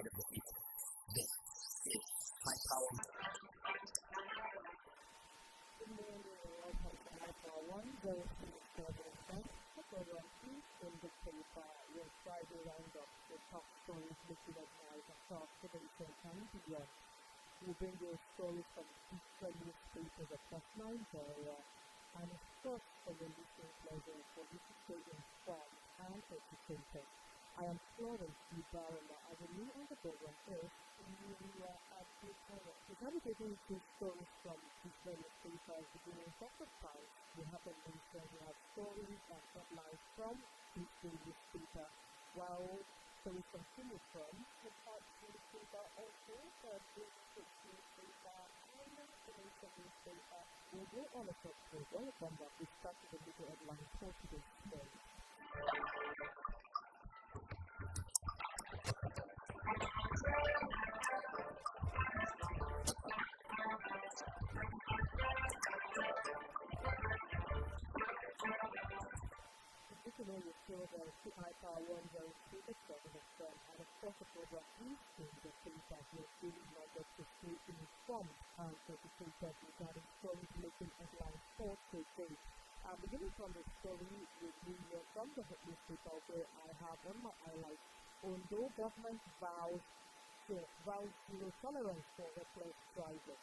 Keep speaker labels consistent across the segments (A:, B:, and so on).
A: side of the people. This is high power.
B: Good morning and welcome to IPHARE 1, very soon President Program 2 in the paper, your Friday roundup, the top stories listed at night across the nation and beyond. We'll bring you stories from different newspapers across Nigeria, and of course for your listening pleasure for you to stay informed and educated. I am Florence, IBHAREMAN, and the new on the program is INIOLUWA ADEKOYA. We're going to be getting into stories from different newspapers beginning from the Times. We have a nation, we have stories and headlines from different newspapers, while stories continue from the Parts newspaper, also the Business newspaper, and the Nation newspaper. We'll go on a short break. When we come back, we start with the little headlines for today's story. We're still there to IPHARE 1 very soon, the 7th of Feb, and of course the program is in the things that we're doing in order to stay informed and educated regarding stories making headlines for today. Beginning from the story with me from the newspaper where I have on my highlights, Ondo government vows zero tolerance for reckless driving.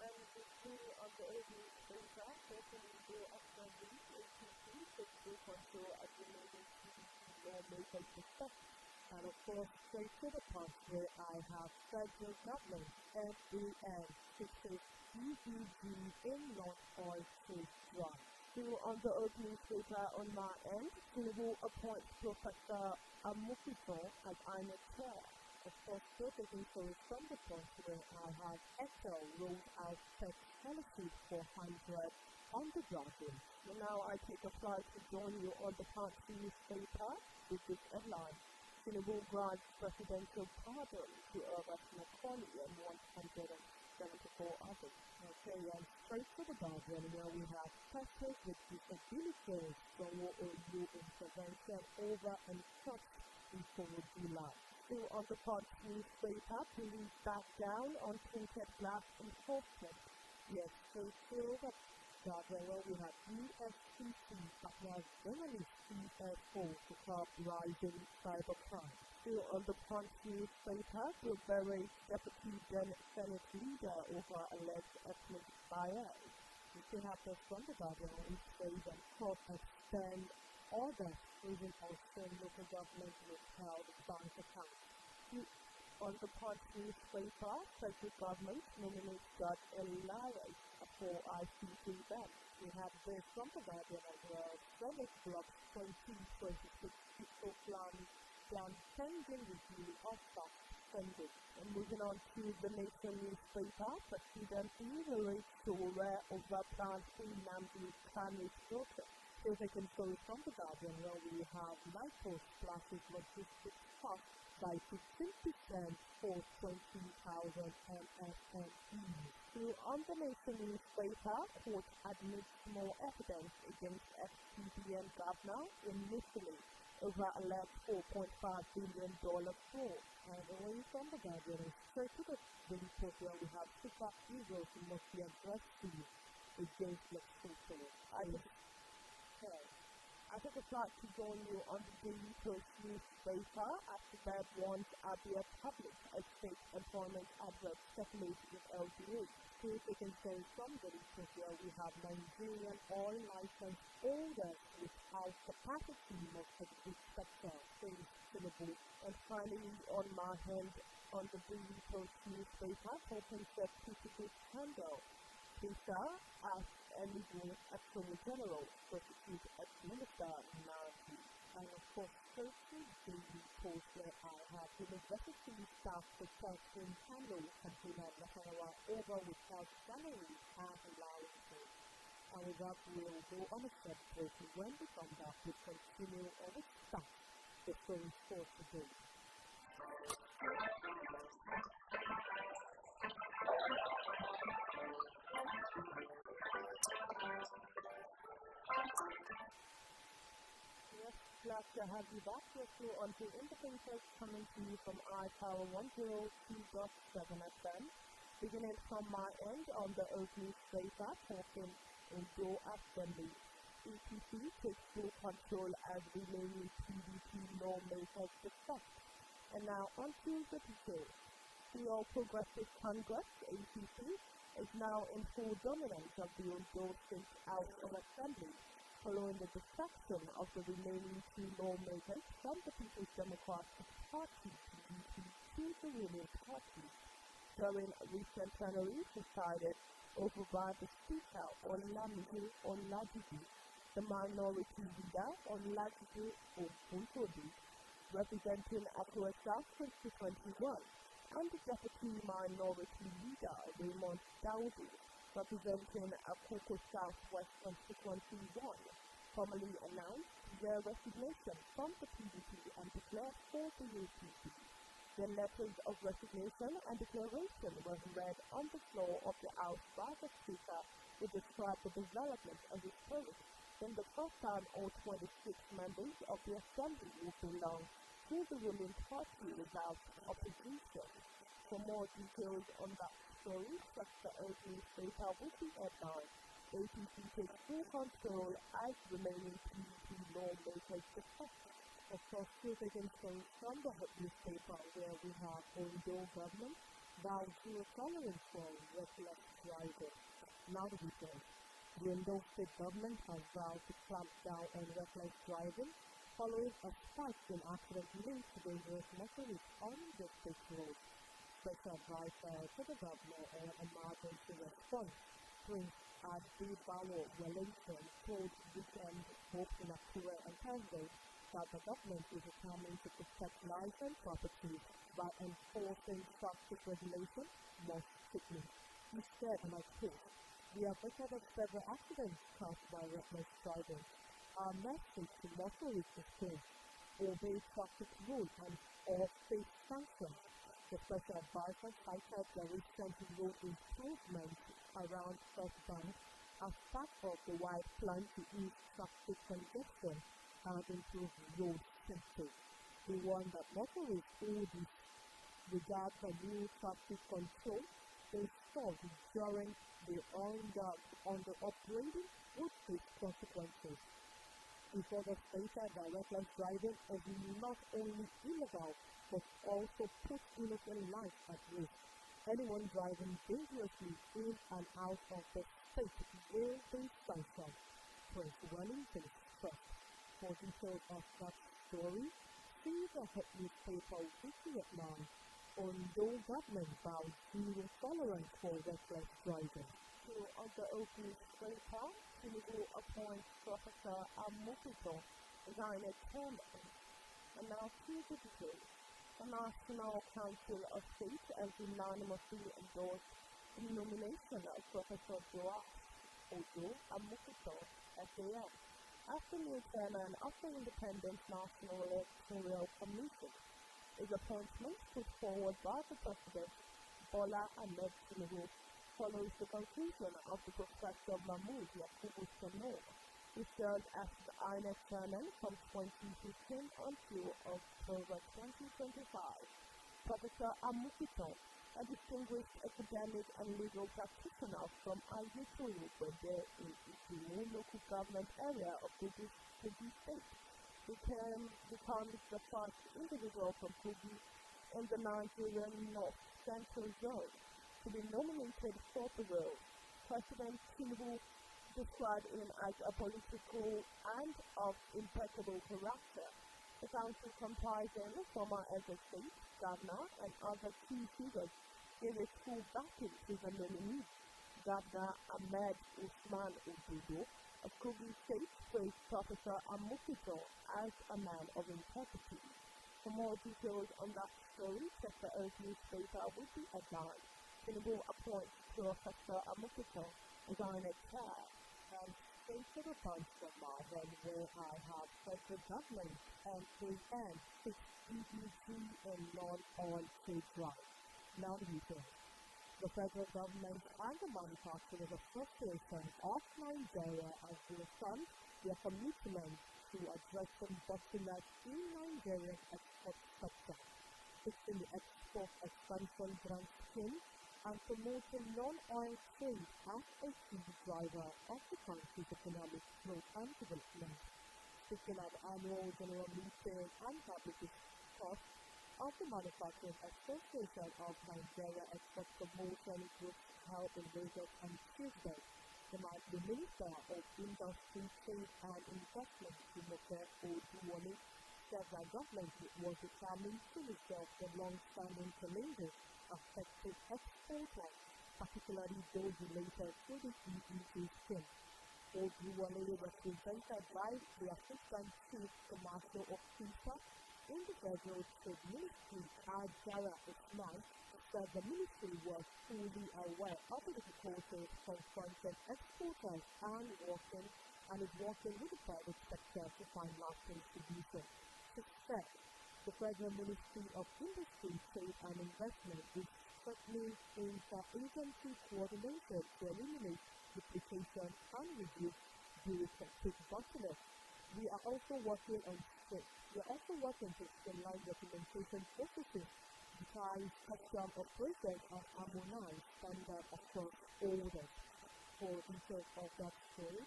B: And the story of the AD newspaper, certainly go after the APC, fiscal control as related to lawmakers' effect. And of course, straight to the point where I have federal government, FAN, fixes EEG in non-oil trade run. Still on the old newspaper on my end, Tinubu appoints Professor Amukito as INIOLUWA. Of course, still taking stories from the point where I have Excel rolled out tech policy for 100 on the driving. So now I take a flight to join you on the Punch newspaper with this headline. Tinubu grants presidential pardon to Herbert Macaulay and 174 others. Okay, and straight to the Guardian where we have persons with disabilities from OOU intervention over and such before July. Still on the Punch newspaper, police back down on tinted glass enforcement. Yes, so still the Guardian where we have USCC partners journalist CFO to curb rising cybercrime. Still on the Punch newspaper, will bury Deputy Senate leader over alleged ethnic bias. We still have this from the Guardian which says that court extend order freezing Austrian local government withheld bank accounts. On the Punch newspaper, federal government nominates Judge Elias for ICC bank. We have this from the Guardian as well. Senate blocks 2026 fiscal plan pending review of tax spending. And moving on to the Nation newspaper, President reiterates Sowore over plan to Nnamdi Kanu's protest. Still taking stories from the Guardian where we have Lycos classes logistics cost by 15% for 20,000 MSMEs. Still on the Nation newspaper, court admits more evidence against FCBN governor in Italy over alleged $4.5 billion fraud. And away from the Guardian, straight to the report where we have Super Eagles who must be aggressive against Lesotho. I took a flight to join you on the Daily Post newspaper after that wants Abia Public Estate Employment Advert circulated with LDA. Still taking stories from the report where we have Nigerian oil license holders without capacity most of the sector, says Tinubu. And finally, on my hand, on the Daily Post newspaper, hoping that people handle. Lisa asked legal Attorney General to prosecute ex-minister Nnamdi. And of course, Thursday Daily Post where I have university staff protesting handle container Nasarawa over without salary and allowances. And with that, we'll go on a step break. When we come back, we'll continue on the start the story for today. glad to have you back here through onto Independence coming to you from iPower 102.7 FM. Beginning from my end on the Oakley Spacer, talking indoor assembly. EPC takes full control as remaining PDP lawmakers discuss. And now onto the details. The All Progressive Congress, APC, is now in full dominance of the Ondo State House of Assembly, following the defection of the remaining two lawmakers from the People's Democratic Party, PDP, to the ruling party. During recent plenary decided over by the Speaker, Olajide, the minority leader, Olajide Oguntobi, representing Akure South constituency 1, and the Deputy Minority Leader, Raymond Daudi, representing Akoko South West constituency 1, formally announced their resignation from the PDP and declared for the UPP. The letters of resignation and declaration were read on the floor of the House by the Speaker, who described the development as historic. Then the first time all 26 members of the Assembly will belong to the ruling party without opposition. For more details on that story, check the Oakley Spacer with the headline. APC takes full control as remaining PDP lawmakers discuss. Of course, here's again from the newspaper where we have Ondo government vows zero tolerance for reckless driving. Now the details. The Ondo State government has vowed to clamp down on reckless driving following a spike in accidents linked to dangerous motorists on the state roads. Special advisor to the governor on emergency response, Prince Adebawo Wellington, told Weekend Hope in Akure on Thursday that the government is determined to protect life and property by enforcing traffic regulations more strictly. He said, and I quote, "We have recorded several accidents caused by reckless driving. Our message to motorists is clear: obey traffic rules and all face sanctions." The special advisor cited the recent road improvements around First Bank as part of the wide plan to ease traffic congestion and improve road safety. They warned that motorists who disregard the new traffic control installed during the upgrading would face consequences. Before the stated that reckless driving is not only illegal but also puts innocent life at risk. Anyone driving dangerously in and out of the state will be sanctioned. Prince Wellington stressed. For details of that story, see the newspaper weekly at 9. Ondo government vows zero tolerance for reckless driving. To the Oakley Spacer, Tinubu appoints Professor Amokito as INEC chairman. And now to the details. The National Council of State has unanimously endorsed the nomination of Professor Ojo Amokito, SAM, as the new chairman of the Independent National Electoral Commission. His appointment put forward by the President, Bola Ahmed Tinubu, follows the conclusion of the Professor Mahmoud Yakubu Sano, who served as the INEC chairman from 2015 until October 2025. Professor Amukito, a distinguished academic and legal practitioner from Ayutthaya in the local government area of Kogi State, becomes the first individual from Kogi in the Nigerian North Central Zone to be nominated for the role. President Tinubu described him as a political and of impeccable character. The council, comprising former SSA, governor, and other key figures, gave its full backing to the nominee. Governor Ahmed Usman Ododo of Kogi State praised Professor Amokito as a man of integrity. For more details on that story, check the Earth newspaper with the headline. Tinubu appoints Professor Amokito as INEC chair. And straight to the punch from my head, where I have federal government and present 6 EBG in non-oil trade drive. Now the details. The federal government and the Manufacturers Association of Nigeria has reaffirmed their commitment to address some bottlenecks in Nigerian export sector, fixing the export expansion grant scheme, and promoting non-oil trade as a key driver of the country's economic growth and development. Speaking at the annual general meeting and public discourse of the Manufacturing Association of Nigeria Export Promotion Group held in Lagos on Tuesday, the Minister of Industry, Trade and Investment, Jumoke Oduwole, said that government was determined to resolve the long-standing challenges affecting exporters, particularly those related to the EEG scheme. Oduwole, represented by the Assistant Chief Commercial Officer in the Federal Trade Ministry, Ajara Usman, said the ministry was fully aware of the difficulties confronting exporters and is working with the private sector to find lasting solutions. She said the Federal Ministry of Industry, Trade and Investment is strengthening interagency coordination to eliminate duplication and reduce bureaucratic bottlenecks. We are also working to streamline documentation processes, digitize custom operations, and harmonize standards across orders. For details of that story,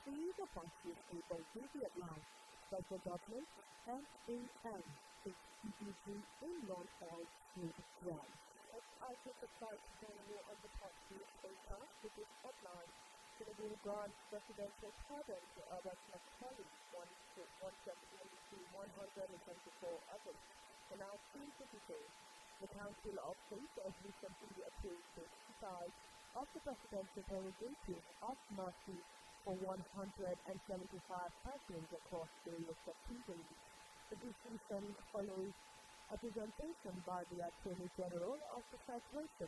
B: see the parties able to be outlined. Federal government, FAM, is EEG in non-oil trade grants. I took the site general on the party data, which is outlined to the Green Grant Presidential Pardon to Albert McCauley, 174 others. And now, please the details. The Council of State has recently approved the exercise of the presidential prerogative of mercy for 175 persons across various categories. The decision follows a presentation by the Attorney General of the Federation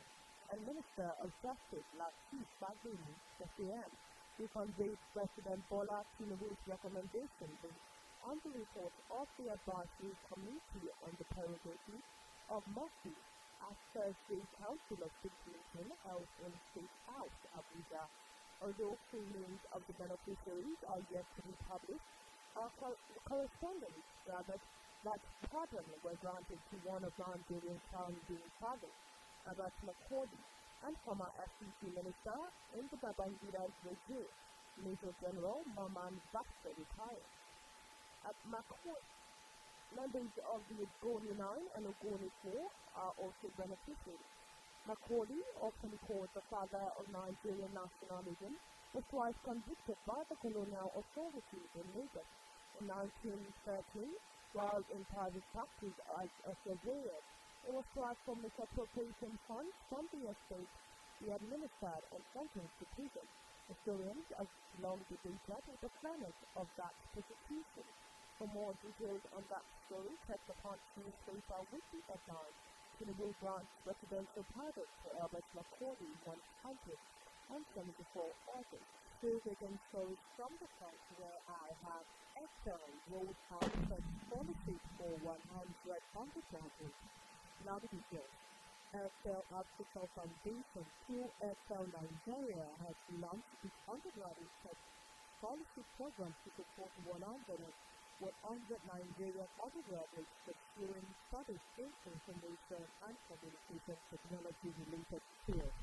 B: and Minister of Justice Lateef Fagbemi, FAM, who conveyed President Bola Tinubu's recommendation based on the report of the Advisory Committee on the Prerogative of Mercy at Thursday's Council of State meeting held in State House, Abuja. Although full names of the beneficiaries are yet to be published, correspondence gathered that pardon were granted to one of Nigerian founding fathers, Albert McCauley, and former FCC Minister in the Babangida's regime, Major General Maman Baxter, retired. At McCauley, members of the Ogoni 9 and Ogoni 4 are also beneficiaries. Macaulay, often called the father of Nigerian nationalism, was twice convicted by the colonial authorities in Lagos. In 1913, while in private practice as a surveyor, he was tried for misappropriating funds from the estate he administered and sentenced to prison. Historians have long debated the premise of that prosecution. For more details on that story, check the Punch newspaper Weekly Headlines. Tinubu grants presidential pardon to Albert McCauley, 174 others. Here's again stories from the Punch where I have Excel rolled out such policies for 100 undergraduates. Now the details. Excel Africa Foundation through Excel Nigeria has launched its undergraduate scholarship program to support 100 Nigerian undergraduates pursuing studies in information and communication technology-related fields.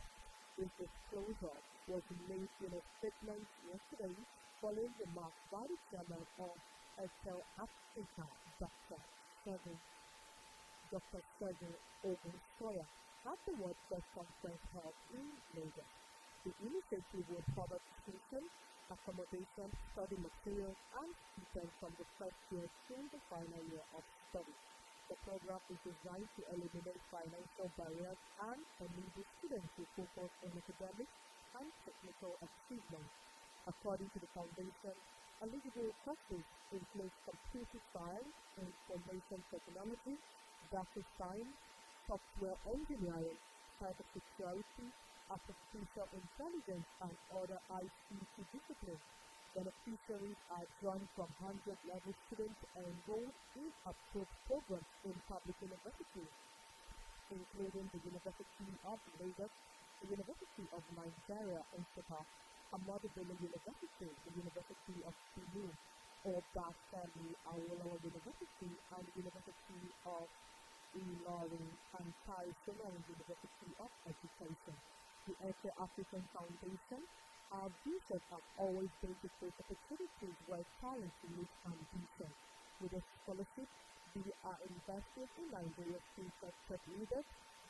B: This disclosure was made in a statement yesterday following remarks by the chairman of Excel Africa, Dr. Sergey Ogunsoya, at the World Press Conference held in Lagos. The initiative will cover tuition, accommodation, study materials, and students from the first year to the final year of study. The program is designed to eliminate financial barriers and enable students to focus on academic and technical achievements. According to the foundation, eligible courses include computer science, information technology, data science, software engineering, cybersecurity, artificial intelligence, and other ICT disciplines. Beneficiaries are drawn from 100-level students enrolled in approved programs in public universities, including the University of Lagos, the University of Nigeria, Nsukka, Ahmadu Bello University, the University of Tulum, of that family, INIOLUWA University and University of Ilorin and Paris-Sorbonne University of Education. The African Foundation, our vision has always been to create opportunities where talent meets ambition. With a scholarship, we are invested in Nigeria's future tech leaders,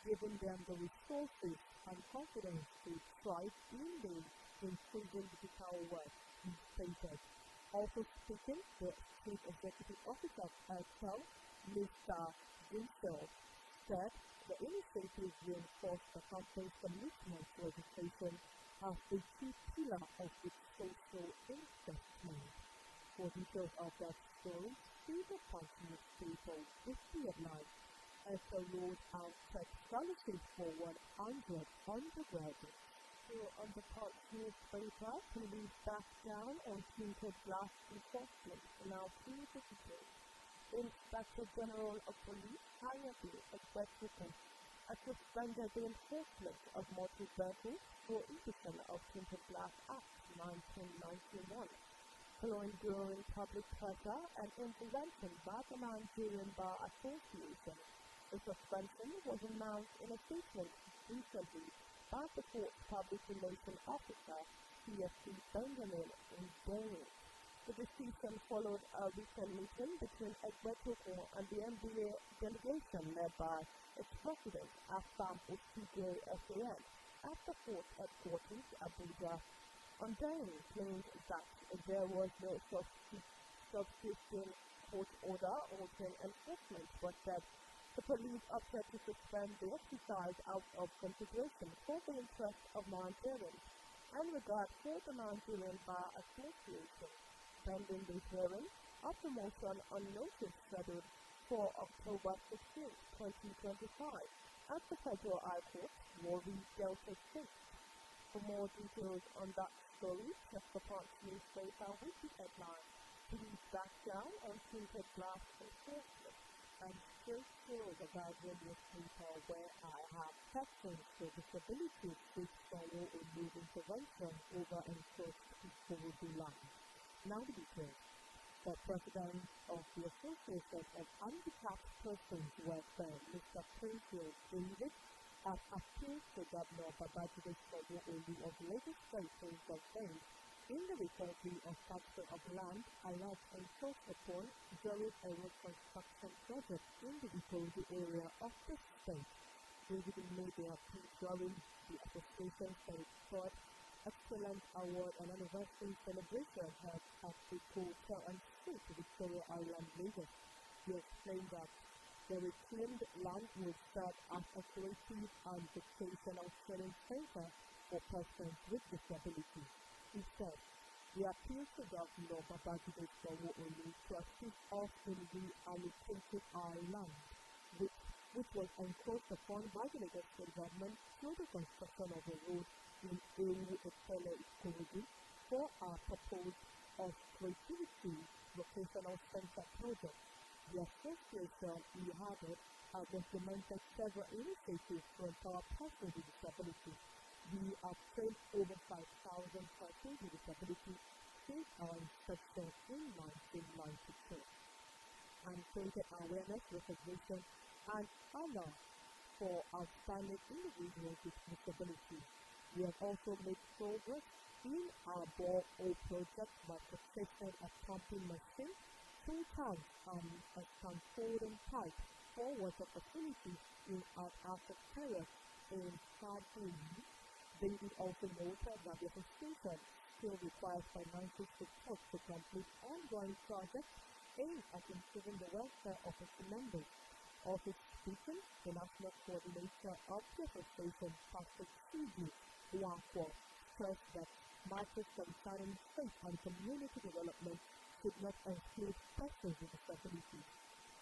B: giving them the resources and confidence to thrive in the increasing digital world, he stated. Also speaking, the Chief Executive Officer of Airtel, Mr. Dinsel, said the initiative reinforced the company's commitment to education as a key pillar of its social investment. For details of that story, see the Punch newspaper with the headline, Airtel rolled out tech scholarships for 100 undergraduates. So on the Punch newspaper, police back down on tinted glass enforcement in our university. Inspector General of Police, INIOLUWA, Executive, has suspended the enforcement of motor vehicles for imposition of Tinted Glass Act 1991, following growing public pressure and intervention by the Nigerian Bar Association. The suspension was announced in a statement recently by the Court's Public Relations Officer, CSP Benjamin Nderi. The decision followed a recent meeting between Egbetokun and the MBA delegation led by its president, Assam Otige SAN, at the court headquarters, Abuja. Nderi claimed that there was no substituting court order ordering enforcement, but that the police opted to suspend the exercise out of consideration for the interests of Nigerians and regard for the Nigerian Bar Association. Pending the hearing, a promotion on notice scheduled for October 16, 2025 at the Federal High Court, Warri, Delta State. For more details on that story, check the Punch newspaper with the headline, Police back down on tinted glass enforcement. And still the Guardian newspaper where I have questions for disabilities based on a new intervention over enforced people will be lying. Now the details. The President of the Association of Handicapped Persons Welfare, Mr. Prince David, has appealed to Governor Babajide Sanwo-Olu of Lagos State to intervene in the recovery of section of land alleged encroached upon during a reconstruction project in the Ikoyi area of the state. David made the appeal during the Association's third Excellence Award and Anniversary celebration held at the Hotel and Street, Victoria Island, Lagos. He explained that the reclaimed land will serve as a creative and vocational training center for persons with disabilities. He said, "We appeal to Governor Babajide Sanwo-Olu to assist us in reallocating our land, which was encroached upon by the Lagos State government through the construction of a road in Ewu-Ekele Ikorodu for our purpose of creativity vocational center project." The association, he added, has implemented several initiatives to empower persons with disabilities. We have trained over 5,000 persons with disabilities since our inception in 1992 and created awareness, recognition, and honor for outstanding individuals with disabilities. We have also made progress in our borehole project by purchasing a pumping machine, 2 tanks, and a transporting pipe for water facilities in our asset carrier in Fabri. David also noted that the association still requires financial support to complete ongoing projects aimed at improving the welfare of its members. Also speaking, the national coordinator of the association, Pastor Chibu Wako, stressed that matters concerning faith and community development should not include persons with disabilities.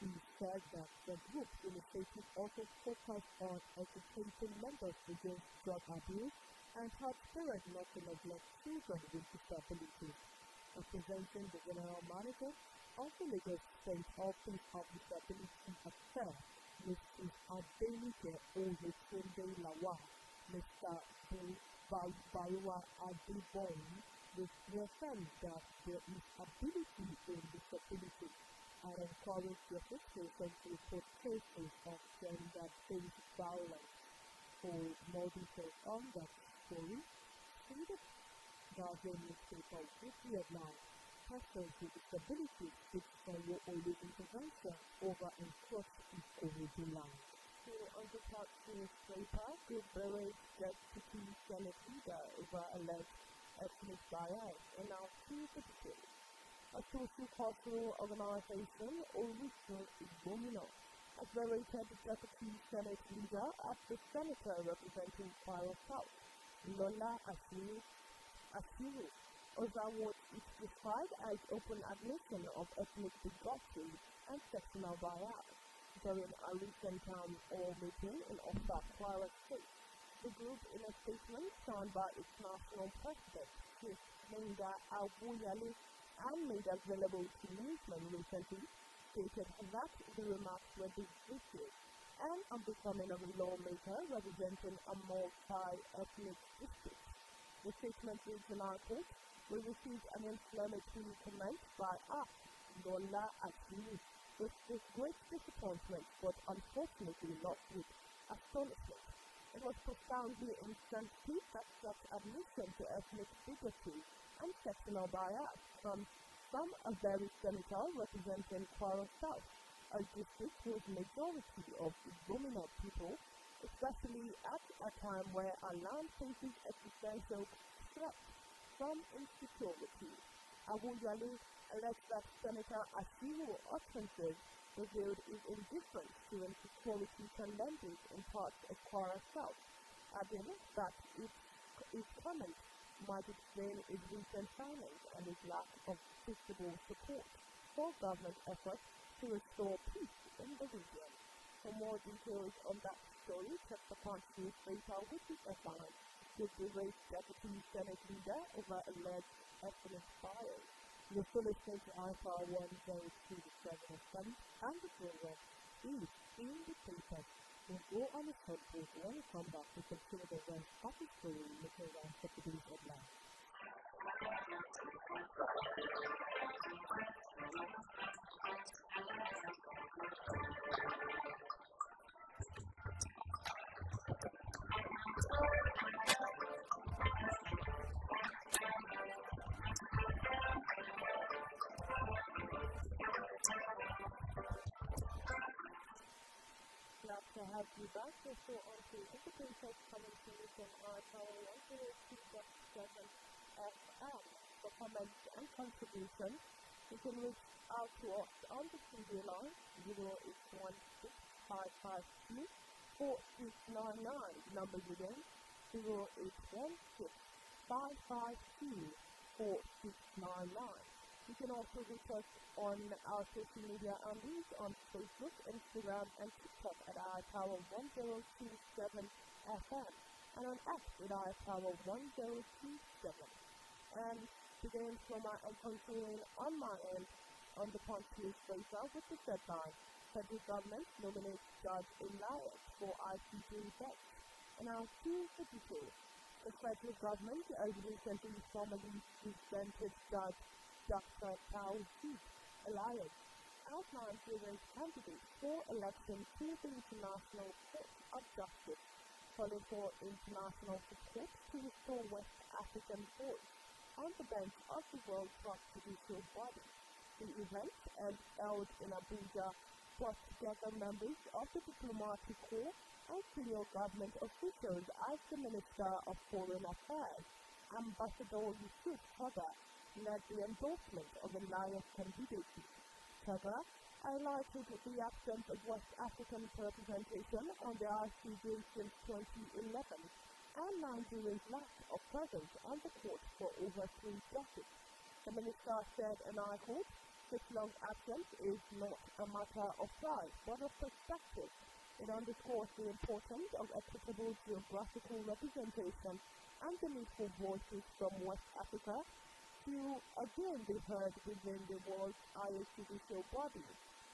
B: He said that the group's initiative also focused on educating members against drug abuse and help parents not to neglect children with disabilities. Representing the General Manager of the Lagos State Office of Disability Affairs, Mrs. Adenike Oyetunde Lawa, Mr. Bayiwa Adibon, reaffirmed that there is ability in disability and encouraged the administration to report cases of gender-based violence. For more details on that story, see the Guardian newspaper with the headline, "Persons with Disabilities seek INIOLUWA intervention over encroached Ikorodu land." Still on the top newspaper, the British Deputy Senate leader over alleged ethnic bias announced two petitions. A social cultural organization, Orisun Igbominà, has narrated the Deputy Senate leader as the senator representing Kwara South, Lola Asiru, over what it described as open admission of ethnic bigotry and sectional bias during a recent town hall meeting in Ofa, Kwara State. The group, in a statement signed by its national president, Chief Linda Awuyale, and made available to newsmen recently, stated that the remarks were divisive and unbecoming of a lawmaker representing a multi-ethnic district. The statement reads, and I quote, "We received an inflammatory comment by us, Lola Asiru, with great disappointment, but unfortunately not with astonishment. It was profoundly insensitive that such admission to ethnic bigotry and sectional bias from a very senator representing Kwara South, a district whose majority of Igbominà people, especially at a time where our land faces existential threat from insecurity." Awuyale alleged that Senator Asiru's utterances revealed his indifference to insecurity challenges in parts of Kwara South, adding that his comments might explain his recent silence and his lack of visible support for government efforts to restore peace in the region. For more details on that story, check the Punch newspaper with the headline, "The British Deputy Senate leader over alleged ethnic bias." The listening to IFR 1037 FM and the program is in the paper. We'll go on a short break when we come back to consider the rest of the story looking around the today's headline. Glad to have you back. We're still on to Independence coming to you from our channel 102.7 FM. For comments and contributions, you can reach out to us on the studio line 0816-552-4699. Number again 0816-552-4699. You can also reach us on our social media handles on Facebook, Instagram, and TikTok at iPower1027 FM and on X with iPower1027. And today I'm continuing on my end on the Punch newspaper with the deadline. Federal government nominates Judge Elias for ICJ bench. And I'll choose the details. The federal government has recently formally presented Judge Dr. Taoufik Elias outlined Iran's candidates for election to the International Court of Justice, calling for international support to restore West African voice on the bench of the world's top judicial body. The event, held in Abuja, brought together members of the diplomatic corps and senior government officials as the Minister of Foreign Affairs, Ambassador Yusuf Haga, led the endorsement of Elias' candidacy. Haga highlighted the absence of West African representation on the ICJ since 2011 and Nigeria's lack of presence on the court for over 3 decades. The minister said, and I quote, "This long absence is not a matter of pride, but of perspective. It underscores the importance of equitable geographical representation and the need for voices from West Africa to again be heard within the world's highest judicial body."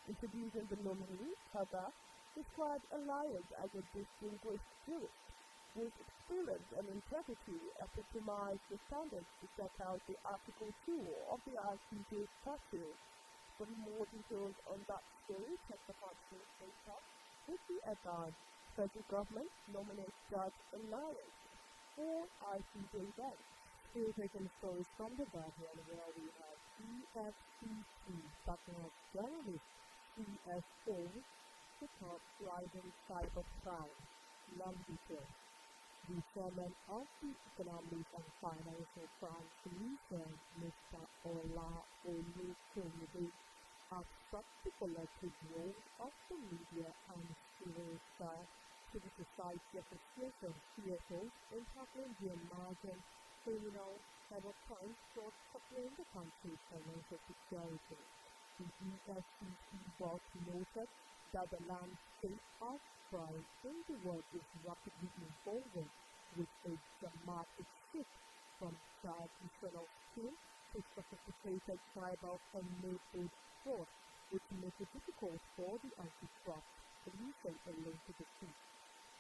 B: Introducing the nominee, Haga described Elias as a distinguished jurist, with experience and integrity epitomize the standards to set out the Article 2 of the ICJ statute. For more details on that story, check the Conference data with the headline, Federal Government nominates Judge Alliance for ICJ bench. Still taking stories from the Guardian, where we have EFCC backing up journalist CSO to top rising cybercrime. Non-detail. The chairman of the Economic and Financial Crime Commission, Mr. Ola Olukoyede, has struck the collective role of the media and civil society association CSOs in tackling the emerging criminal cybercrime brought coupling the country's financial security. The EFCC board noted that the landscape of crime in the world is rapidly evolving, with a dramatic shift from traditional scheme to sophisticated cyber-enabled fraud, which makes it difficult for the anti-trust solution alone to defeat.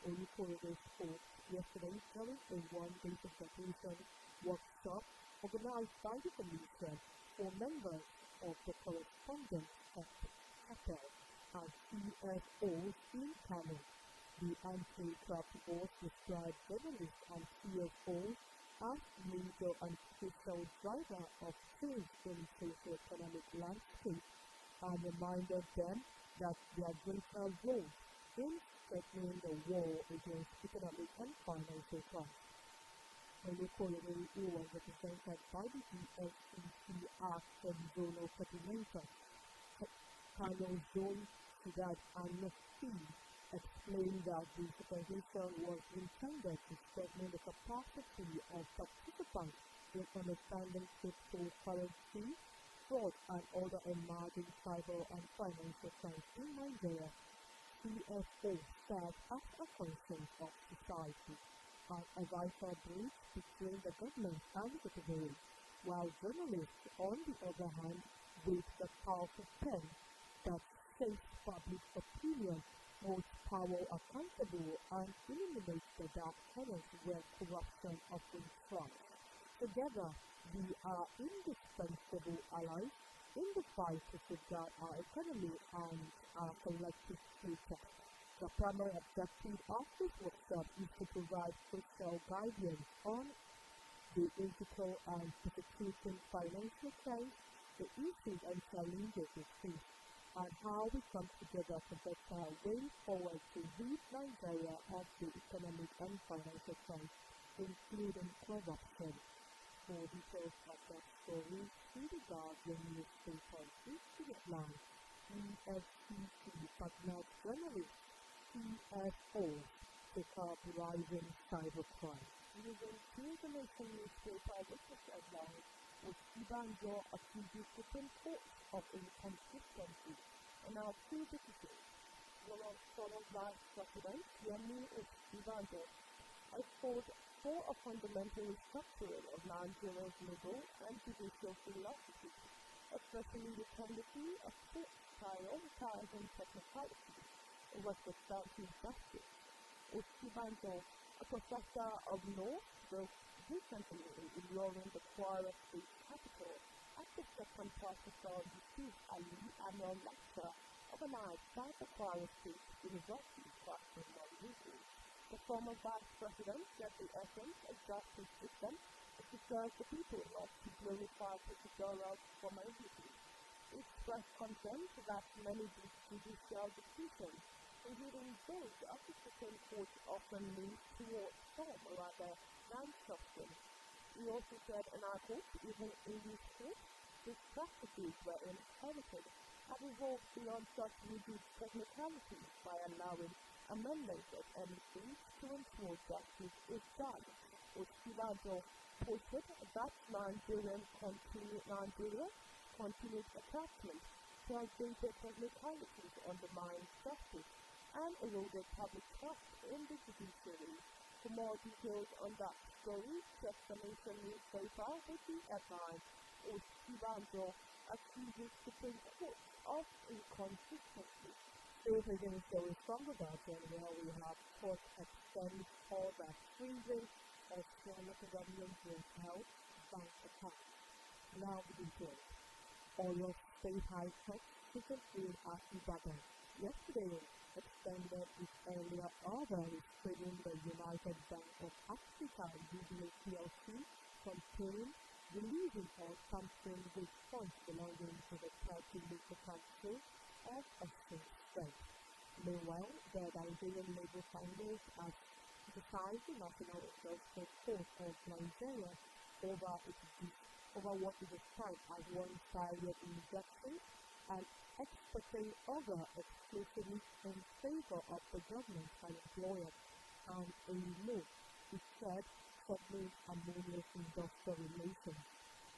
B: Olukoyede spoke yesterday during a one-day presentation workshop organized by the Commission for members of the correspondence cartel and CSOs in Kano. The anti-trust board described journalists and CSOs as major and crucial driver of change in the socio-economic landscape and reminded them that their greater role in strengthening the war against economic and financial crime. Olukoyede, who was represented by the EFCC as zonal coordinator, Kano Zone Sudan and Nasir, explained that the supervision was intended to strengthen the capacity of participants in understanding cryptocurrency, fraud, and other emerging cyber and financial crimes in Nigeria. CFO serves as a conscience of society, and a vital bridge between the government and the citizens, while journalists, on the other hand, with the powerful pen that shapes public opinion, holds power accountable, and eliminates the dark corners where corruption often thrives. Together, we are indispensable allies in the fight to safeguard our economy and our collective future. The primary objective of this workshop is to provide social guidance on the ethical and persecuting financial crimes, the issues and challenges we face, and how we come together to better way forward to rid Nigeria of the economic and financial crimes, including corruption. For details of that story, see the Guardian newspaper. This is the line. EFCC partner journalist CSO take up rising cybercrime. Using the Nation newspaper with this headline, which Ibanjo accuses Supreme Court of inconsistency. And our two witnesses, one of former Vice President Yemi Ibanjo, has called for a fundamental restructuring of Nigeria's legal and judicial philosophy, especially the tendency of courts prioritizing technicalities over substantive justice. Ibanjo, a professor of law, spoke recently in Lawrence, the Kwara State capital, at the second Professor Yusuf Ali annual lecture organized by the Kwara State University Classroom Monday. The former Vice President said the essence of justice system is to serve the people, not to glorify procedural formalities. It expressed concern that many judicial decisions, including those of the Supreme Court, often lead towards form rather than substance. He also said, and I quote, even in these courts, these practices were inherited have evolved beyond such rigid technicalities by allowing amendments of anything to ensure justice is done. Ibanjo posted that Nigeria's continued attachment to outdated technicalities undermines justice and eroded public trust in the judiciary. For more details on that story, check the Nation newspaper with the headline, Ibanjo accuses Supreme Court of inconsistency. Still taking stories from the Guardian, where we have court extends order freezing Australian local government will help bank accounts. Now the details. Oyo State High Court disagreed at IBHAREMAN yesterday extended its earlier order restraining the United Bank of Africa UBA PLC from paying, releasing or transferring with funds belonging to the Turkey Local Council of Exchange State. Meanwhile, the Nigerian Labour Congress has criticized the National Industrial Court of Nigeria over what is described as one-sided injection and expressing order exclusively in favor of the government and employers, and a move, it said, troubling harmonious industrial relations.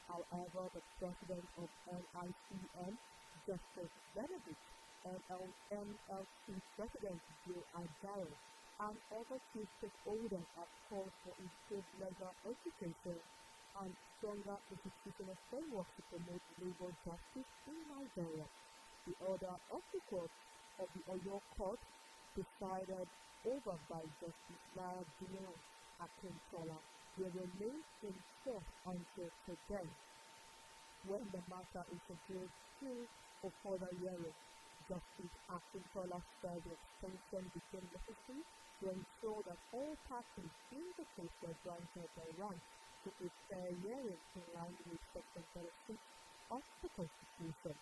B: However, the president of NICM, Justice Benedict, NLC President Joe Ajaro, and other chief stakeholders have called for improved legal education and stronger institutional framework to promote labor justice in Nigeria. The order of the court of the Oyo Court, decided over by Justice Lara Dino Akintola, will remain in force until today, when the matter is adjourned to for further hearing. Justice Akintola said the extension became necessary to ensure that all parties in the case were granted the right to a fair hearing in line with Section 36 of the Constitution.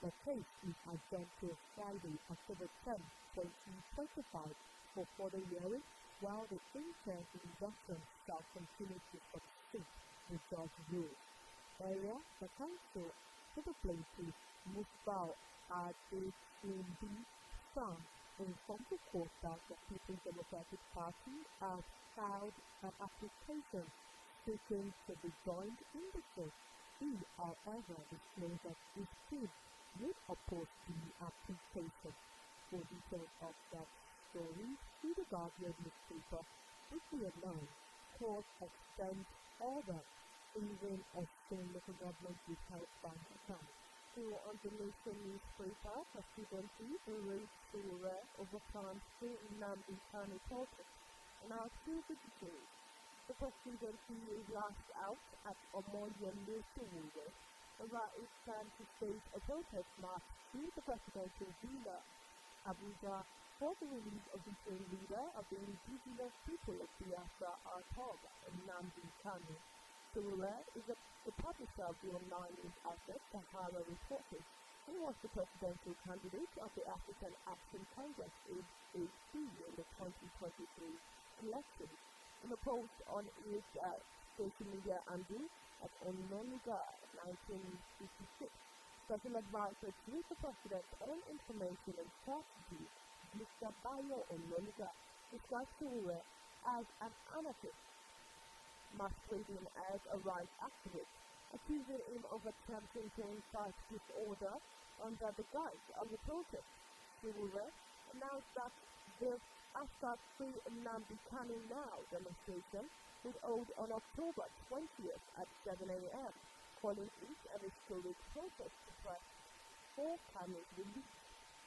B: The case is adjourned till Friday, October 10, 2025 for further hearing, while the interim injunction shall continue to succeed the judge rules. Earlier, the council to the plaintiff, Musbao Adekimbi Sam, informed the court that the People's Democratic Party has filed an application seeking to be joined in the case. He, however, disclosed that his team would oppose the application. For details of that story, see the Guardian newspaper, which we announced, court extends order even Australian local government with health bank accounts. So on the Nation newspaper, presidency raised to over plans to Nnamdi Kanu protest. Now to the details. The presidency is last out at Omoyele Sowore about its plan to stage a protest march to the presidential villa, Abuja, for the release of the same leader of the indigenous people of Biafra, Artob, Nnamdi Kanu. Sowore is the publisher of the online news outlet Sahara Reporters, and was the presidential candidate of the African Action Congress (AAC) in the 2023 election. In a post on his social media handle at Ononuga 1956, special advisor to the president on information and strategy, Mr. Bayo Ononuga, described Sowore as an anarchist, masquerading as a rights activist, accusing him of attempting to incite disorder under the guise of the protest. Sowore announced that the #Free Nnamdi Kanu Now demonstration was held on October 20th at 7 a.m., calling it an historic protest to press for Kanu's release.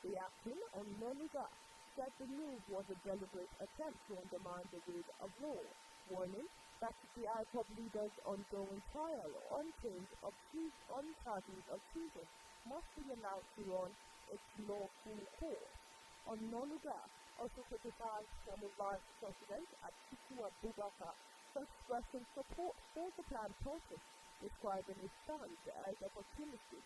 B: Reacting on Ononuga said the move was a deliberate attempt to undermine the rule of law, warning that the IPOB leader's ongoing trial on charges of treason must be allowed to run its lawful course. Ononuga also criticized former Vice President Atiku Abubakar for expressing support for the planned protest, describing his stance as opportunistic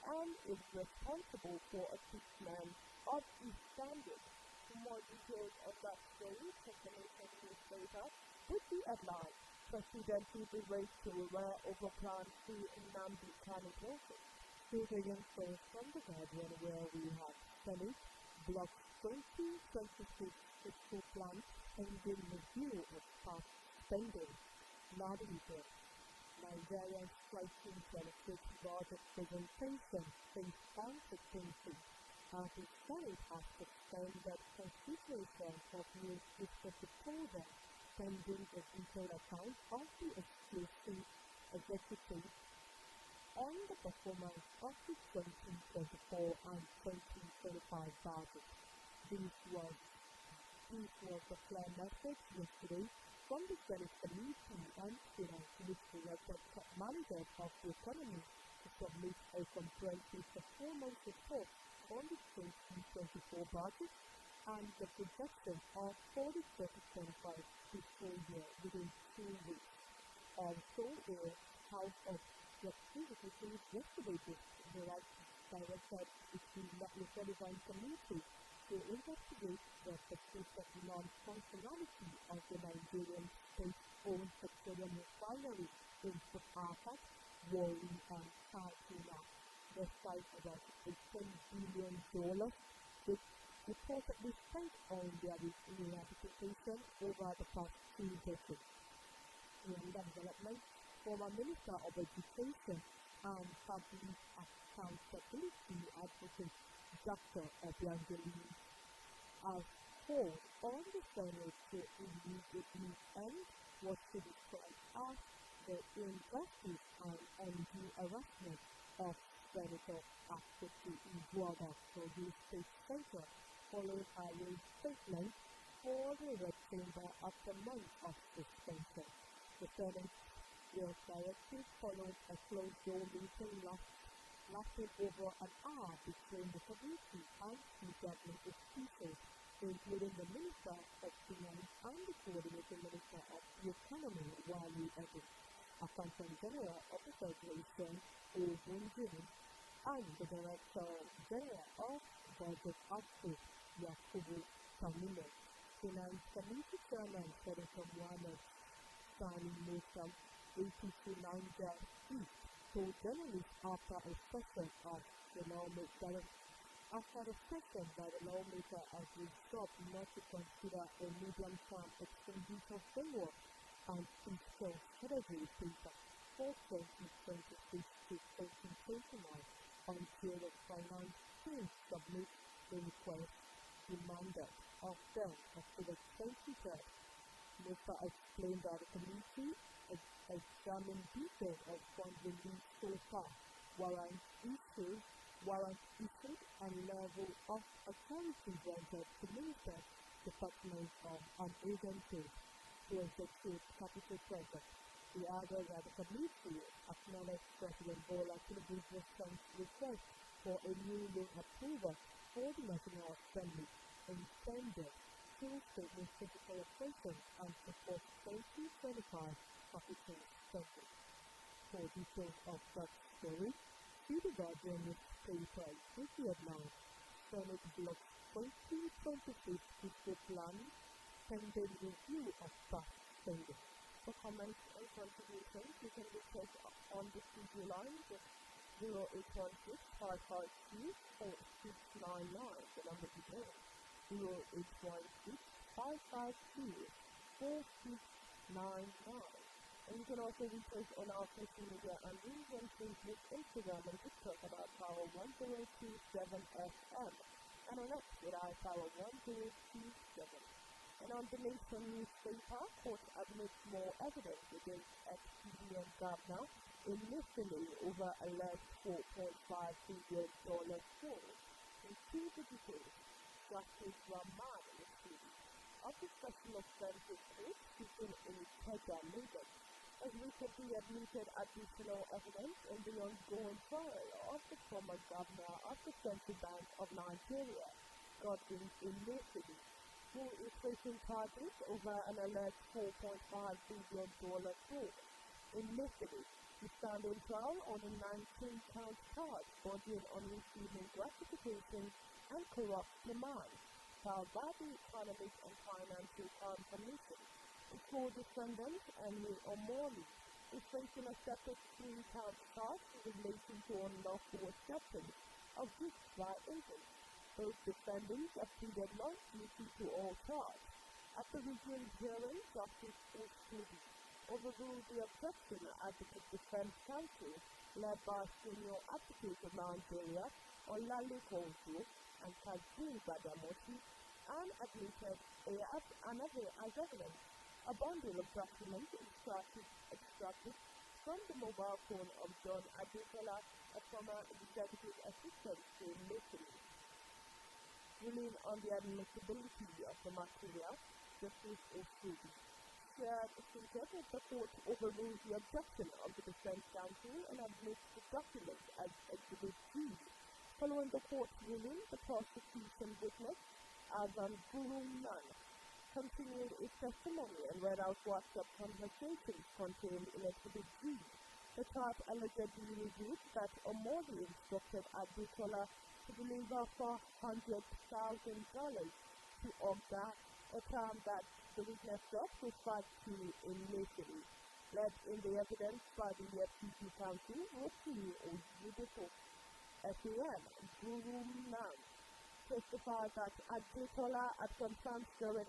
B: and is responsible for a treatment of his standards. For more details on that story, check the Nation newspaper with the headline, Presidency berates Sowore over plans to Nnamdi Kanu protest. Still taking stories from the Guardian, where we have Senate Block 2026 fiscal plan pending review of past spending. Nadiga, Nigerian striking 26 budget presentation based on the country, as the Senate has suspended consideration of new fiscal proposal pending the detailed account of the exclusive executive on the performance of the 2024 and 2025 budget. This was the clear message yesterday from the Senate Committee on Finance, which directed top managers of the economy to submit a comprehensive performance report on the 2024 budget and the projection for the 2025 fiscal year within 2 weeks. Also, the House of Representatives yesterday directed the relevant committee to investigate the suspicious non-functionality of the Nigerian state-owned petroleum refinery in Port Harcourt, Warri, and Kaduna. Despite about $10 billion, which reportedly spent on their rehabilitation over the past 2 decades. In the development, former Minister of Education and Public Accountability Advocate Dr. Ebiangeli has called on the Senate to immediately end what she described as the injustice and undue harassment of Senator Atiku Iguaga for the State Center following a statement for the Red Chamber after months of suspension. The Senate directive followed a closed-door meeting lasting over an hour between the committee and key government officials, including the Minister of Finance and the Coordinating Minister of the Economy, Wale Edwards, Accountant General of the Federation, Ogunjimi, and the Director General of Budget Office, Yakubu Kamile. Finance Committee Chairman Senator Mohammed Sani Musa, APC Niger East, told journalists after a session by the lawmaker as resolved not to consider a medium-term expenditure framework and fiscal strategy paper for 2026 to 2029 until the finance team submits the request demanded of them after the 23rd. Mr. explained that the committee examined details of funds released so far, warrants issued, and level of authority granted to ministers, departments, and agencies to execute capital projects. He added that the committee acknowledged President Bola Tinubu's response request for a new loan approval for the National Assembly intended to strengthen physical operations and support 2025 capital spending. For details of that story, see the Guardian newspaper this now. Senate Block 2026 fiscal plan pending review of past spending. For comments and contributions, you can reach us on the studio line with 0816-552-4699, the number to go. 0816-552-4699. And you can also reach us on our social media and read on Facebook, Instagram, and TikTok about Power 1027 FM. And on X with our Power 1027. And on the Nation newspaper, court admits more evidence against XTB and Gabna in Italy over alleged $4.5 billion fraud. In two details, Justice Rahman of the Special Offences Court sitting in Kenya, Lagos, has recently admitted additional evidence in the ongoing trial of the former governor of the Central Bank of Nigeria, Godwin Emefiele, who is facing charges over an alleged $4.5 billion fraud. Emefiele is standing trial on a 19-count charge bordering on receiving gratification and corrupt demand, filed by the Economic and Financial Crime Commission. The co-defendant, Henry Omoli, is facing a separate 3-count charge relating to unlawful acceptance of gifts by agents. Both defendants have pleaded not guilty to all charges. At the reviewing hearing, Justice Oshudi overruled the objection at the Defense Council led by Senior Advocate of Nigeria, Olale Kojo, and Kazim Badamosi, and admitted as evidence a bundle of documents extracted from the mobile phone of John Adekoya, a former executive assistant to Emefiele. ruling on the admissibility of the material, Justice Osubi said that the court overruled the objection of the defense counsel and admits the document as Exhibit G. Following the court's ruling, the prosecution witness, Azan Guruman, continued its testimony and read out WhatsApp conversations contained in Exhibit G. The chart allegedly revealed that Omori instructed Adekoya to deliver $400,000 to Ogda, a term that the witness referred to initially. Led in the evidence by the FTC counsel, Rotimi Ojiboko, SAM, Guru Nam, testified that Adekoya had confirmed during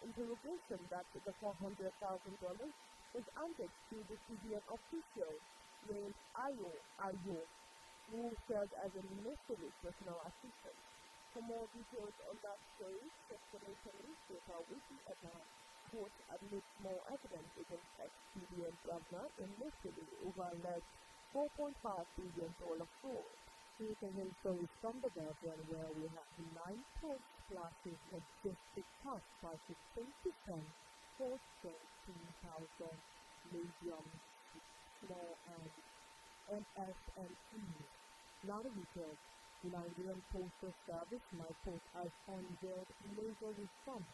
B: interrogation that the $400,000 was handed to the CBN official named Ayo, who served as a military personal assistant. For more details on that story, Destination newspaper Wiki about court admits more evidence against ex-CBN governor initially over alleged $4.5 billion fraud. Here's a new story from the Guardian where we have 9 post classes logistic cost by 15% for 13,000 medium, small and MSMEs. Now the details. The Nigerian Postal Service, NIPOS, has unveiled major reforms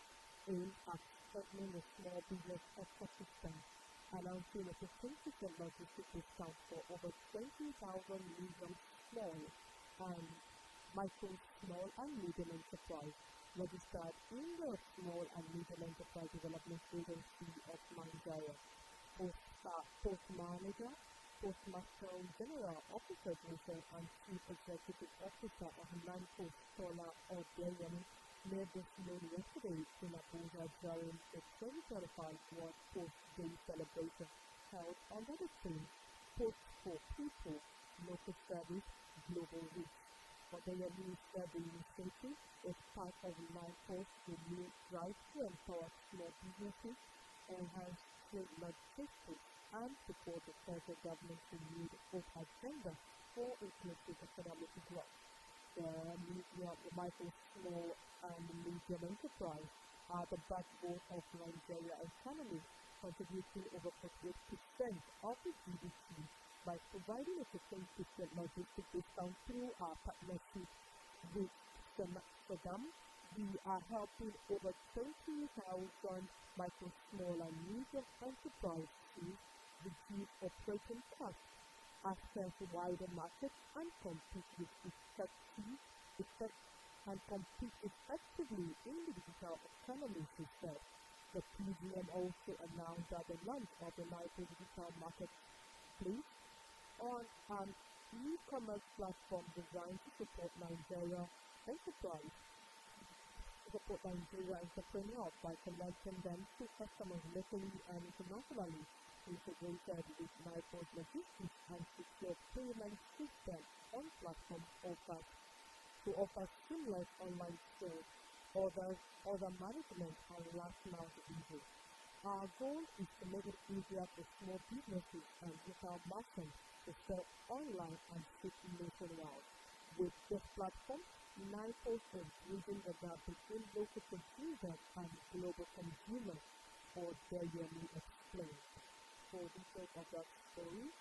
B: aimed at strengthening the small business ecosystem, announcing a 15% logistic discount for over 20,000 medium, small and micro, small and medium enterprise registered in the Small and Medium Enterprise Development Agency of Nigeria. Post Manager, Postmaster General, Officer Division, and Chief Executive Officer of NIPOS, Tola Odeyemi, made this known yesterday in Abuja during the 2025 World Post Day celebration held under the theme Post for People, Local Service, Global Reach. Odeyemi said the initiative is part of NIPOS' renewed drive to empower small businesses, enhance trade logistics, and support the federal government's renewed hope agenda for inclusive economic growth. The micro, small, and medium enterprise are the backbone of Nigeria's economy, contributing over 48% of the GDP by providing a 15% logistic discount through our partnership with Saddam. We are helping over 20,000 micro, small, and medium enterprises reduce operating costs, access wider markets, and compete effectively in the digital economy, she said. The PGM also announced that the launch of the NIPOS Digital Marketplace on an e-commerce platform designed to support Nigeria entrepreneurs by connecting them to customers locally and internationally, integrated with NIPOS logistics and secure payment system on platform to offer seamless online sales, order management, and last mile delivery. Our goal is to make it easier for small businesses and local merchants to sell online and ship nationwide. With this platform, NIPOS is bridging the gap between local producers and global consumers, or Odeyemi explained. For details of that story,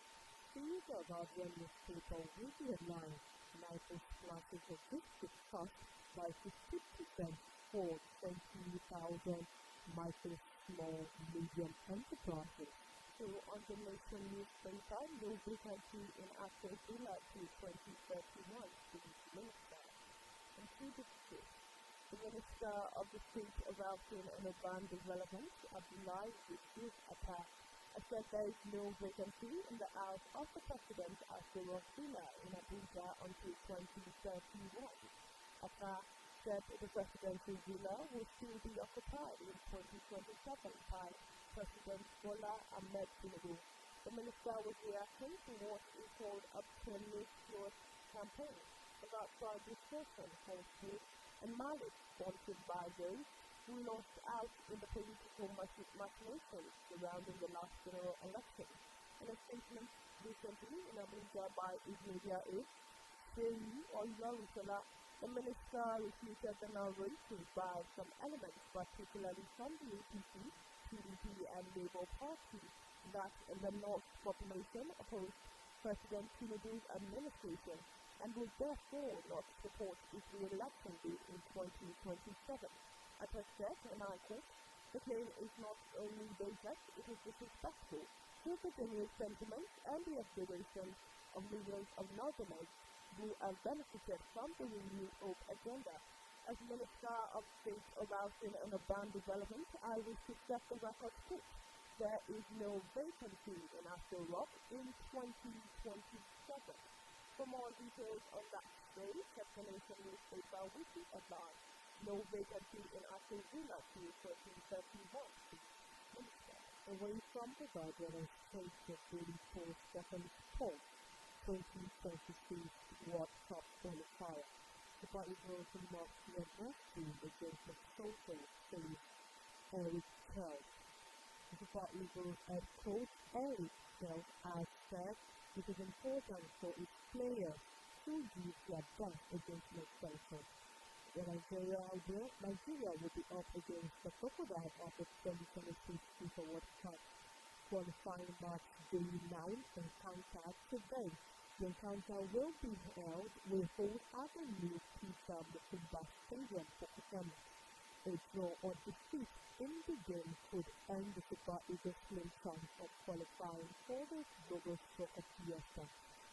B: see the Guardian newspaper with the headline NIPOS classes logistics cost by 50% for 20,000 micro, small, medium enterprises. So on the Nation newspaper, no vacancy in active villa to 2031 to the minister. And through the state, the Minister of the State of Housing and Urban Development, Abdullahi Yusuf Atta, said there is no vacancy in the House of the President at the Villa in Abuja until 2031. Atta said the presidential villa will still be occupied in 2027 by President Bola Ahmed Tinubu. The minister was reacting to what he called a pernicious campaign about trial discussion hosted and mileage sponsored by those who lost out in the political machinations surrounding the last general election. In a statement recently in Abuja by his media aide, Seyi Oyarushola The minister refuted the narrative by some elements, particularly from the APC, PDP and Labour Party, that the North population opposed President Tinubu's administration and will therefore not support his re-election bid in 2027. As I said, and I quote, the claim is not only baseless, it is disrespectful to the genuine sentiments and the aspirations of millions of Northerners who have benefited from the renewed hope agenda. As Minister of State of Housing and Urban Development, I wish to set the record straight. There is no vacancy in Aso Rock in 2027. For more details on that story, check the Nation newspaper weekly headline. No vacancy in Aso Villa to 1331. Away from the Guardian and straight to Daily Post second poll, 2026 World Cup qualifier. The party goes to mark the adversity against the social state Eric Kelly. The party goes head coach Eric Kelly has said it is important for its players to give their best against the social. The Nigeria will be up against the Crocodile of the 2026 FIFA World Cup qualifying match day 9 encounter today. The encounter will hold at the new FIFA Mutumba Stadium for Kutama. A draw or defeat in the game could end the Super Eagles' slim chance of qualifying for the Global Soccer Fiesta.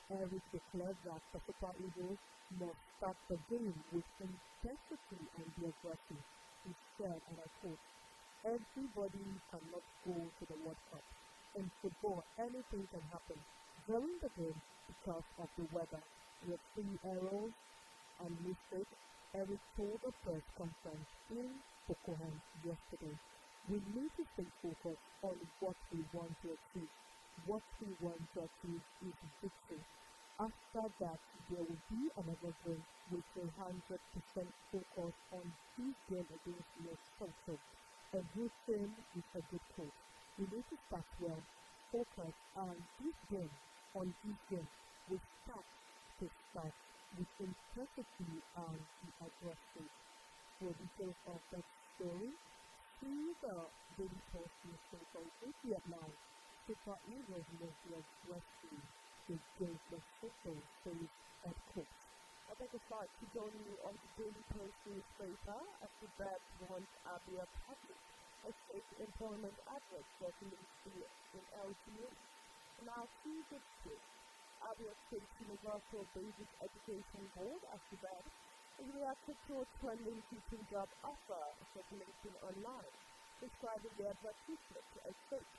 B: Eric declared that the Super Eagles must start the game with intensity and be aggressive. He said, and I quote, everybody cannot go to the World Cup. In football, anything can happen during the game because of the weather. With 3 errors and mistakes, Eric told a press conference in Pokohan yesterday. We need to stay focused on what we want to achieve. What we want to achieve is victory. After that, there will be another game with 100% focus on this game against Lesotho. A good team is a good coach. We need to start well, focus on this game, we start with intensity and the aggressive. For details of that story, see the Daily Post newspaper with the headline, Super Eagles must be aggressive against the Lesotho, says head coach. I think it's like to join you on the Daily Post newspaper as the bad ones are being published. A state employment address circulating in LGA. Now, see this case. Abia State Universal Basic Education Board, ASUBED, is reacted to a trending teaching job offer circulating online, describing the advertisement as fake.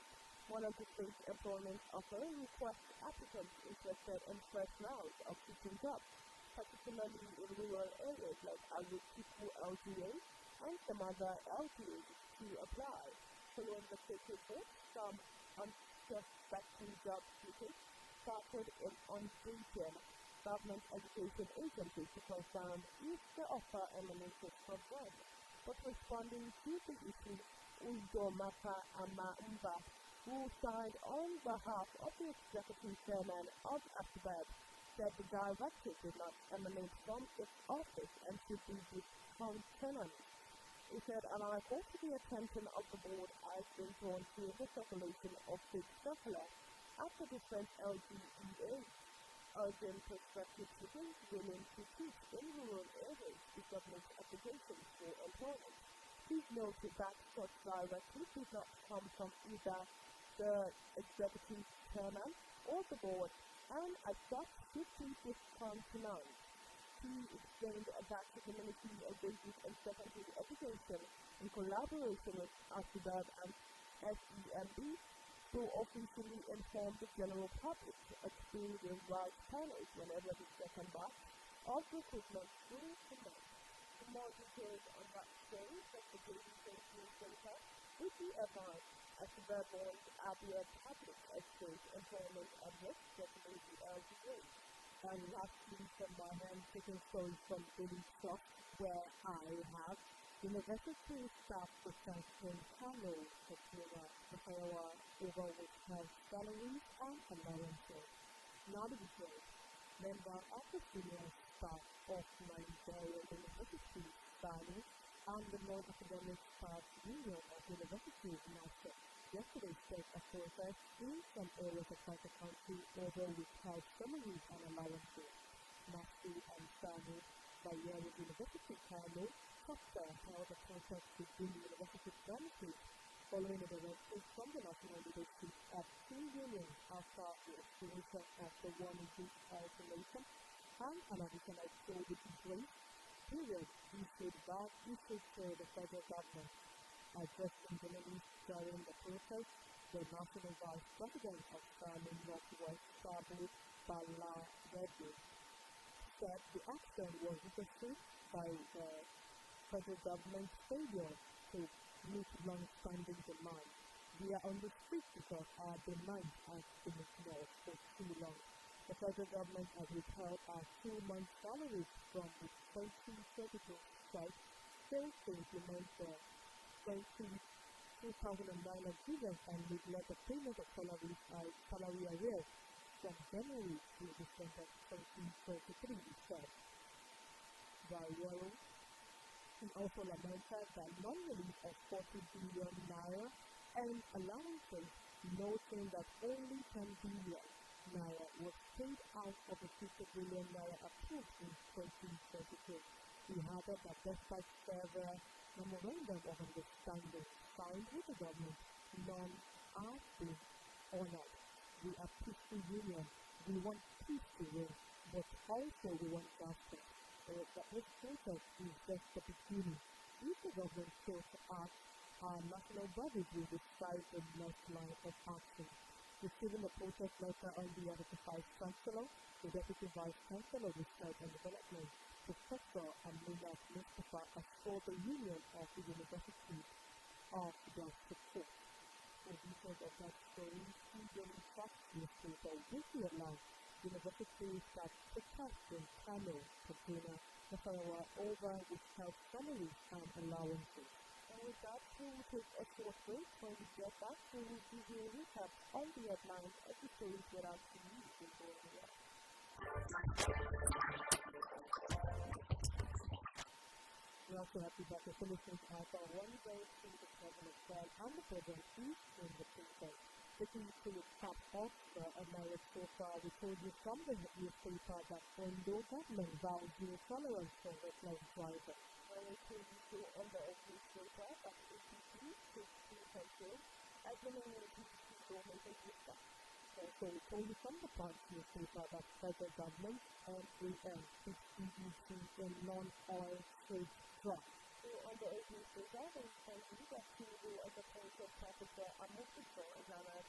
B: One of the state's employment offers requests applicants interested in first rounds of teaching jobs, particularly in rural areas like Alukipu LGA and some other LGAs to apply. Following the state report, some unsuspecting job seekers started on Britain government education agencies to confirm if the offer emanated from them. But responding to the issue, Uzomaka Amaumba, who signed on behalf of the executive chairman of ASUBED, said the directive did not emanate from its office and should be discontinued. He said, and I call to the attention of the board has been drawn to the circulation of this circular at the different LGEAs, urging prospective students willing to teach in rural areas to submit applications for employment. Please note that such directive did not come from either the executive chairman or the board, and as such should be discontinued. He explained that the Ministry of Basic and Secondary Education, in collaboration with ASUBED and SEMB, to officially inform the general public through the right channels whenever the second batch of recruitment will commence. For more details on that story, check the Daily Post newspaper with the headline ASUBED warns Abia Public Exchange Employment Address circulating the LGA. And lastly, from my hand, taking stories from Daily Trust, where I have University staff professor Kano Kapawa over which has salaries and allowances. Not the details. Member of the Senior staff of Nigeria University, SANU, and the Non-Academic Staff Union of Universities, NASDAQ, yesterday said a protest in some areas across the country over withheld salaries and allowances. NASDAQ and SANU, Bayero University, Kano, chapter held a protest to bring university premises following a directive from the national leadership of two unions after the expiration of the 1-week isolation and an additional 4-week grace period issued to the federal government. Addressing journalists during the protest, the National Vice President of SANU Northwest, Sabu Balareddy, said the action was witnessed by the federal government's failure to meet long-standing demands. We are on the street because our demands have been ignored for too long. The federal government has withheld our 2-month salaries from the 2022 strike, failed to implement the 2009 agreement and neglect the payment of salary arrears from January to December 2023, he said. Bayero also lamented that non-release of 40 billion naira and allowances, noting that only 10 billion naira was paid out of the 50 billion naira approved in 2022. He added that despite several memorandum of understanding signed with the government, none have been honored. We are peaceful union. We want peace to reign, but also we want justice. That this protest is just the beginning. If the government fails to act, our national bodies will decide the next line of action. Receiving the protest letter on behalf of the Vice Chancellor, the Deputy Vice Chancellor of Research and Development, Professor Amina Mustafa, assured the Union of the University of their support. For details of that story, see the Fox newspaper Weekly Alliance. Universities that protest in Kano, Kaduna, Nasarawa over withheld salaries and allowances. And with that, we will take a short break. When we get back, we will give you a recap on the headlines of the stories that are to you before the year. We also have to back the solutions at our one day to the President of and the President is in the protest. Looking to the top of the American so far, we told you from the newspaper that Ondo government vows zero tolerance for reckless driving. We told you on the newspaper that the APC takes two control as the main APC government is stuck. So we told you from the Punch newspaper that federal government and AM is EEC in non-oil trade drugs. So on the newspaper, they told you that Tinubu as a political professor Amokuso is on a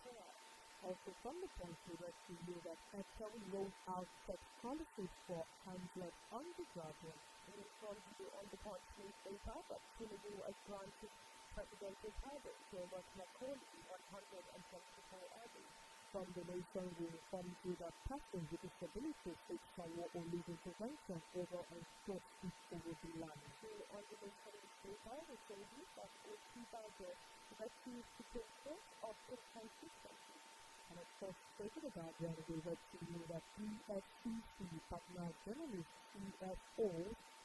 B: trial. Also from the Punch, we read to you that Excel rolled out such policies for handless undergraduates. We told you on the Punch newspaper that Tinubu has granted presidential pardon to Makoni 174 others. From the nation, we informed you that persons with disabilities face power or legal intervention over a short over the land. So on the nation newspaper, we told you that OT budget refused to take note of inconsistency. And of course, stated about when we read to you that EFCC partner journalist CFO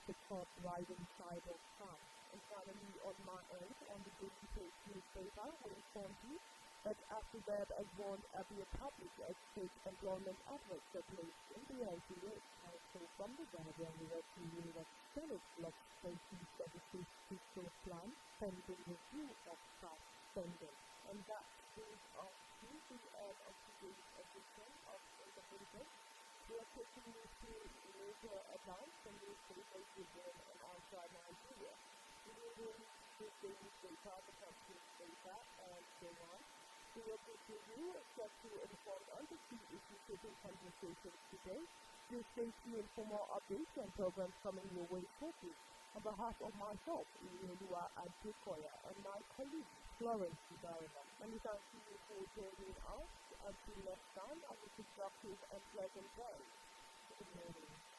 B: to caught rising cyber crime. And finally, on my end, on the Daily Page newspaper, we informed you that after that as one of the public state employment adverts that placed in the LTA. Also from the Guardian, we read to you that Senate blocks 2076 fiscal plan pending review of staff spending. And that brings us to the end of today's edition of Independent. We are taking you through major headlines from newspapers within and outside Nigeria. We will release this daily data, the country's data, and so on. We will continue to inform on the key issues taking conversations today. Please stay tuned for more updates and programs coming your way shortly. On behalf of myself, INIOLUWA ADEKOYA, and my colleague, FLORENCE, many thanks to you for joining us. Until next time, I wish you productive and pleasant day. Good morning.